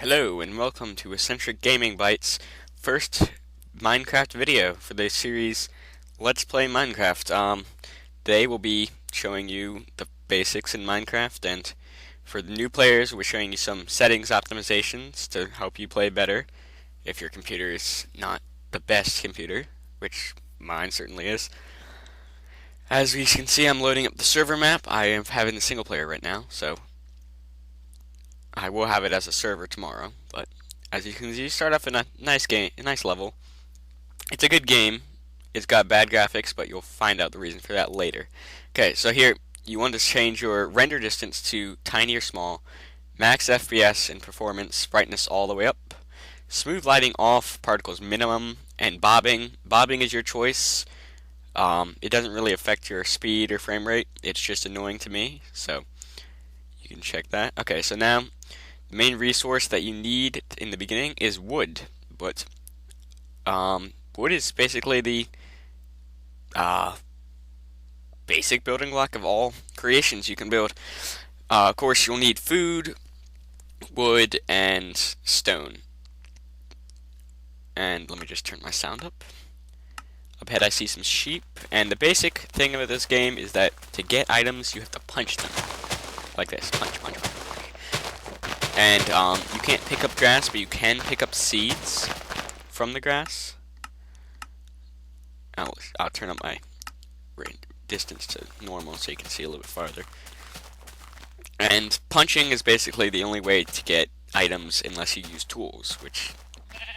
Hello and welcome to Eccentric Gaming Bites' first Minecraft video for the series Let's Play Minecraft. Today we'll be showing you the basics in Minecraft, and for the new players we're showing you some settings optimizations to help you play better if your computer is not the best computer, which mine certainly is. As we can see, I'm loading up the server map. I am having the single player right now, so I will have it as a server tomorrow, but as you can see, you start off in a nice game, a nice level. It's a good game. It's got bad graphics, but you'll find out the reason for that later. Okay, so here you want to change your render distance to tiny or small, max FPS and performance, brightness all the way up, smooth lighting off, particles minimum, and bobbing. Bobbing is your choice. It doesn't really affect your speed or frame rate. It's just annoying to me, so you can check that. Okay, so now the main resource that you need in the beginning is wood, but wood is basically the basic building block of all creations you can build. Of course, you'll need food, wood, and stone. And let me just turn my sound up. Up ahead I see some sheep, and the basic thing of this game is that to get items you have to punch them. Like this, punch, punch, punch. And you can't pick up grass, but you can pick up seeds from the grass. I'll turn up my distance to normal so you can see a little bit farther. And punching is basically the only way to get items unless you use tools, which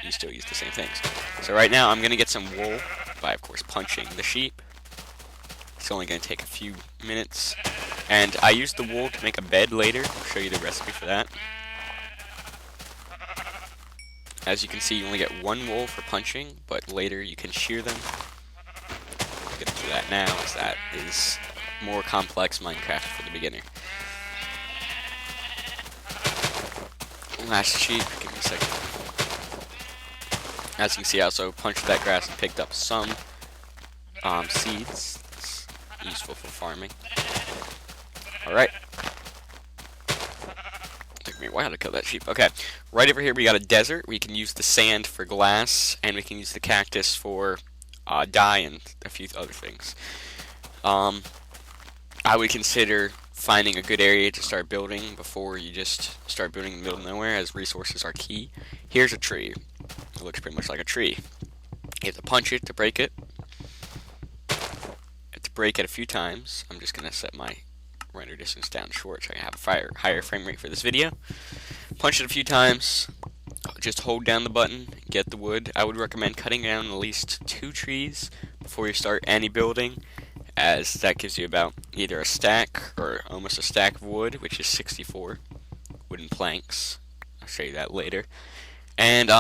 you still use the same things. So right now I'm going to get some wool by, of course, punching the sheep. It's only going to take a few minutes. And I use the wool to make a bed later. I'll show you the recipe for that. As you can see, you only get one wool for punching, but later you can shear them. I'm going to do that now, as that is more complex Minecraft for the beginner. Last sheep, give me a second. As you can see, I also punched that grass and picked up some seeds. It's useful for farming. Alright. Took me a while to kill that sheep. Okay. Right over here we got a desert. We can use the sand for glass, and we can use the cactus for dye and a few other things. I would consider finding a good area to start building before you just start building in the middle of nowhere, as resources are key. Here's a tree. It looks pretty much like a tree. You have to punch it to break it. You have to break it a few times. I'm just going to set my render distance down short so I can have a higher frame rate for this video. Punch it a few times. Just hold down the button, get the wood. I would recommend cutting down at least 2 trees before you start any building, as that gives you about either a stack or almost a stack of wood, which is 64 wooden planks. I'll show you that later. And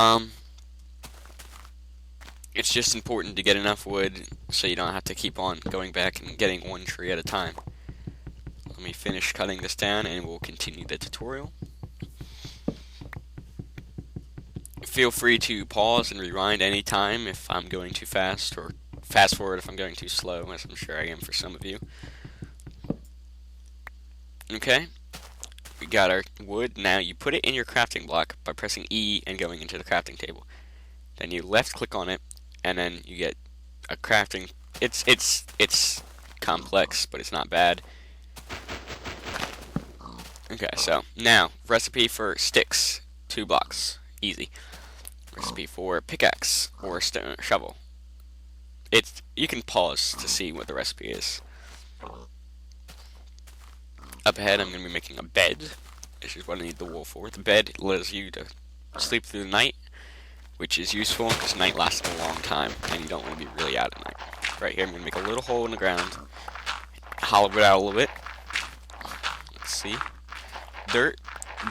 it's just important to get enough wood so you don't have to keep on going back and getting one tree at a time. Let me finish cutting this down and we'll continue the tutorial. Feel free to pause and rewind any time if I'm going too fast, or fast forward if I'm going too slow, as I'm sure I am for some of you. Okay, we got our wood. Now you put it in your crafting block by pressing E and going into the crafting table. Then you left click on it, and then you get a crafting. It's complex, but it's not bad. Okay, so now recipe for sticks, 2 blocks, easy. Recipe for pickaxe or stone shovel. You can pause to see what the recipe is. Up ahead, I'm going to be making a bed. This is what I need the wool for. The bed allows you to sleep through the night, which is useful because night lasts a long time and you don't want to be really out at night. Right here, I'm going to make a little hole in the ground, hollow it out a little bit. Let's see.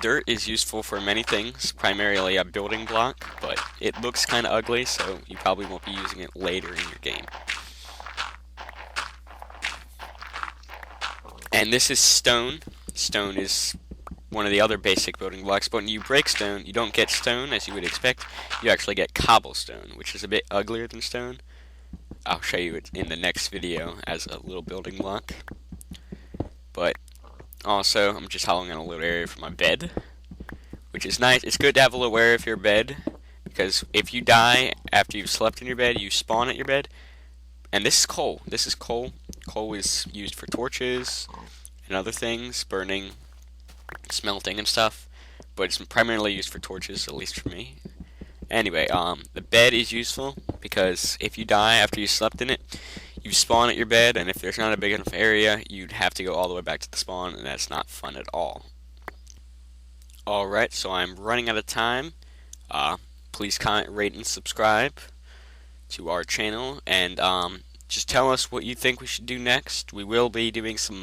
Dirt is useful for many things, primarily a building block, but it looks kind of ugly, so you probably won't be using it later in your game. And this is stone. Stone is one of the other basic building blocks, but when you break stone, you don't get stone as you would expect. You actually get cobblestone, which is a bit uglier than stone. I'll show you it in the next video as a little building block. But also, I'm just hollowing out a little area for my bed, which is nice. It's good to have a little aware of your bed, because if you die after you've slept in your bed, you spawn at your bed. And this is coal. This is coal. Coal is used for torches and other things, burning, smelting, and stuff. But it's primarily used for torches, at least for me. Anyway, the bed is useful because if you die after you slept in it, you spawn at your bed, and if there's not a big enough area, you'd have to go all the way back to the spawn, and that's not fun at all. Alright, so I'm running out of time. Please comment, rate, and subscribe to our channel, and just tell us what you think we should do next. We will be doing some